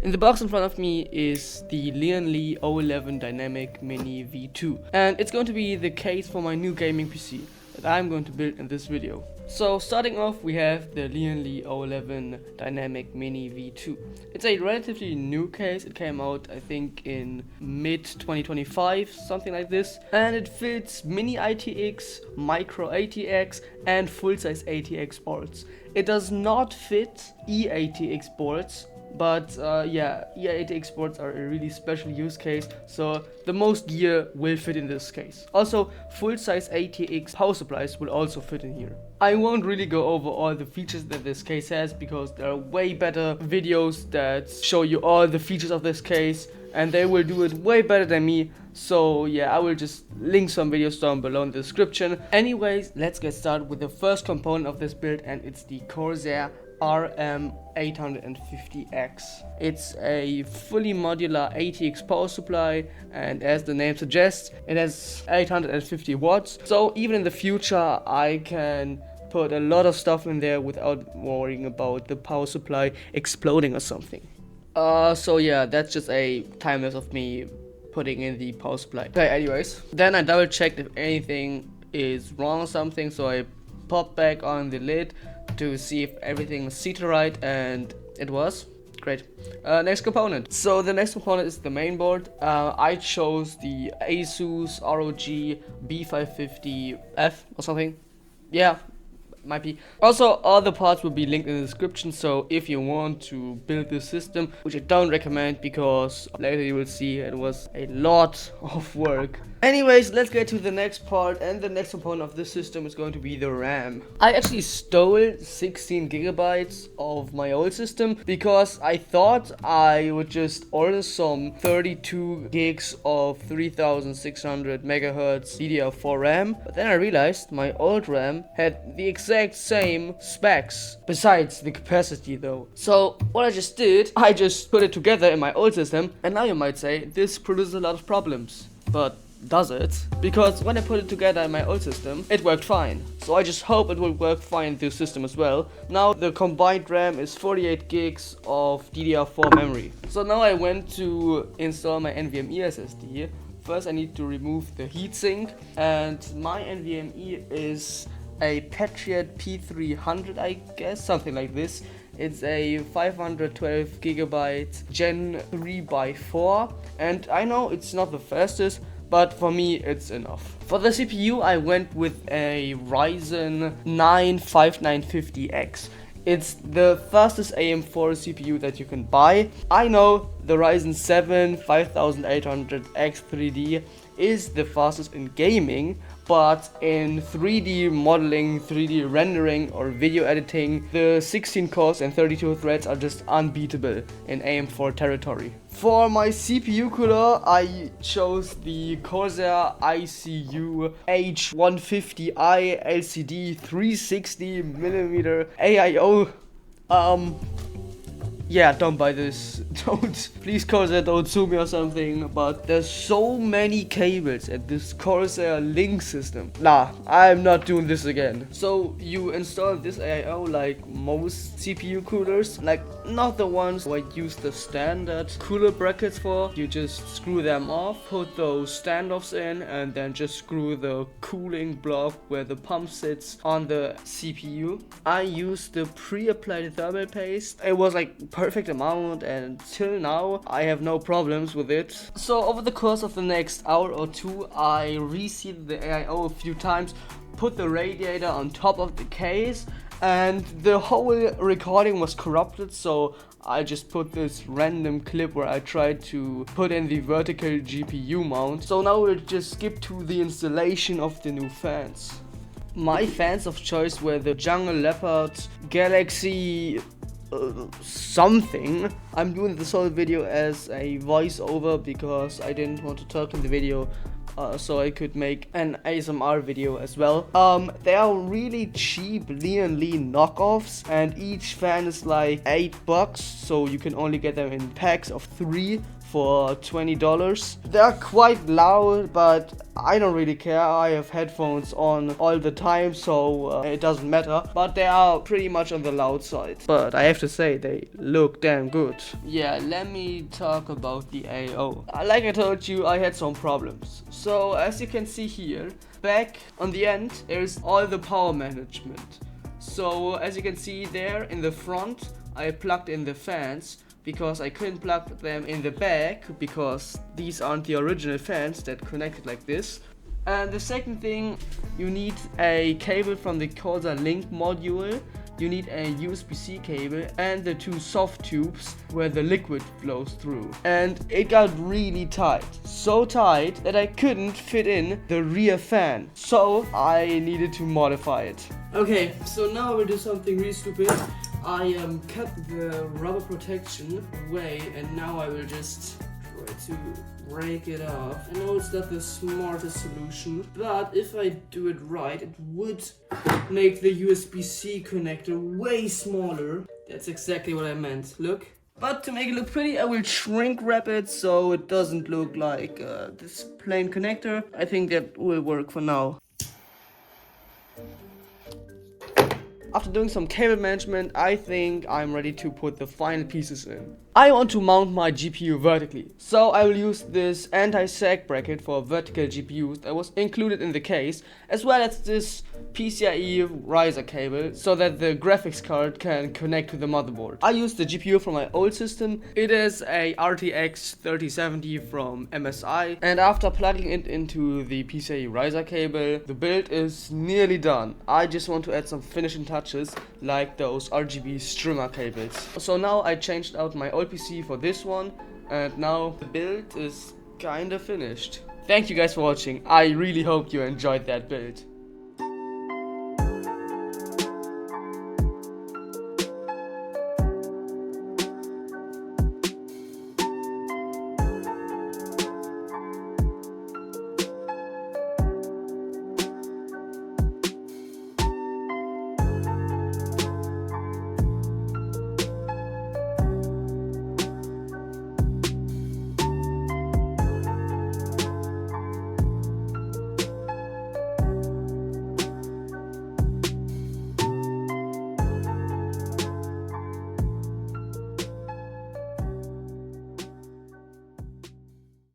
In the box in front of me is the Lian 011 Dynamic Mini V2, and it's going to be the case for my new gaming PC that I'm going to build in this video. So starting off, we have the Lian 011 Dynamic Mini V2. It's a relatively new case. It came out I think in mid 2025, something like this, and it fits mini ITX, micro ATX and full-size ATX boards. It does not fit eATX boards, but yeah, eATX boards are a really special use case, so the most gear will fit in this case. Also, full-size ATX power supplies will also fit in here. I won't really go over all the features that this case has, because there are way better videos that show you all the features of this case, and they will do it way better than me. So yeah, I will just link some videos down below in the description. Anyways, let's get started with the first component of this build, and it's the Corsair RM850X. It's a fully modular ATX power supply, and as the name suggests, it has 850 watts. So even in the future, I can put a lot of stuff in there without worrying about the power supply exploding or something. So yeah, that's just a time lapse of me putting in the power supply. Okay, anyways, then I double checked if anything is wrong or something, so I popped back on the lid to see if everything was seated right, and it was. Great. Next component. So the next component is the main board. I chose the Asus ROG B550F or something. Yeah, might be. Also, all the parts will be linked in the description, so if you want to build this system, which I don't recommend because later you will see it was a lot of work. Anyways, let's get to the next part, and the next component of this system is going to be the RAM. I actually stole 16 gigabytes of my old system because I thought I would just order some 32 gigs of 3600 megahertz DDR4 RAM, but then I realized my old RAM had the exact same specs, besides the capacity though. So what I just did, I just put it together in my old system, and now you might say this produces a lot of problems, but does it? Because when I put it together in my old system, it worked fine. So I just hope it will work fine in this system as well. Now the combined RAM is 48 gigs of DDR4 memory. So now I went to install my NVMe SSD. First I need to remove the heatsink, and my NVMe is a Patriot P300, I guess, something like this. It's a 512 gigabyte Gen 3x4, and I know it's not the fastest, but for me it's enough. For the CPU, I went with a Ryzen 9 5950X. It's the fastest AM4 CPU that you can buy. I know the Ryzen 7 5800X3D is the fastest in gaming, but in 3D modeling, 3D rendering or video editing, the 16 cores and 32 threads are just unbeatable in AM4 territory. For my CPU cooler, I chose the Corsair ICU H150i LCD 360mm AIO. Yeah, don't buy this. Don't. Please, Corsair, don't sue me or something. But there's so many cables at this Corsair link system. Nah, I'm not doing this again. So you install this AIO like most CPU coolers. Like, not the ones I use the standard cooler brackets for. You just screw them off, put those standoffs in, and then just screw the cooling block where the pump sits on the CPU. I used the pre-applied thermal paste. It was like perfect amount, and till now I have no problems with it. So over the course of the next hour or two, I reseated the AIO a few times, put the radiator on top of the case, and the whole recording was corrupted, so I just put this random clip where I tried to put in the vertical GPU mount. So now we'll just skip to the installation of the new fans. My fans of choice were the Jungle Leopard Galaxy something. I'm doing this whole video as a voiceover because I didn't want to talk in the video so I could make an ASMR video as well. They are really cheap Lian knockoffs, and each fan is like $8, so you can only get them in packs of 3 for $20. They are quite loud, but I don't really care. I have headphones on all the time, so it doesn't matter. But they are pretty much on the loud side. But I have to say, they look damn good. Yeah, let me talk about the AO. Like I told you, I had some problems. So as you can see here, back on the end, there's all the power management. So as you can see there in the front, I plugged in the fans, because I couldn't plug them in the back because these aren't the original fans that connected like this. And the second thing, you need a cable from the Corsa Link module, you need a USB-C cable and the 2 soft tubes where the liquid flows through. And it got really tight, so tight that I couldn't fit in the rear fan, so I needed to modify it. Okay, so now I will do something really stupid. I cut the rubber protection away, and now I will just try to break it off. I know it's not the smartest solution, but if I do it right, it would make the USB-C connector way smaller. That's exactly what I meant. Look. But to make it look pretty, I will shrink wrap it so it doesn't look like this plain connector. I think that will work for now. After doing some cable management, I think I'm ready to put the final pieces in. I want to mount my GPU vertically, so I will use this anti-sag bracket for vertical GPUs that was included in the case, as well as this PCIe riser cable so that the graphics card can connect to the motherboard. I used the GPU from my old system. It is a RTX 3070 from MSI, and after plugging it into the PCIe riser cable, the build is nearly done. I just want to add some finishing touches like those RGB streamer cables. So now I changed out my old PC for this one, and now the build is kinda finished. Thank you guys for watching. I really hope you enjoyed that build.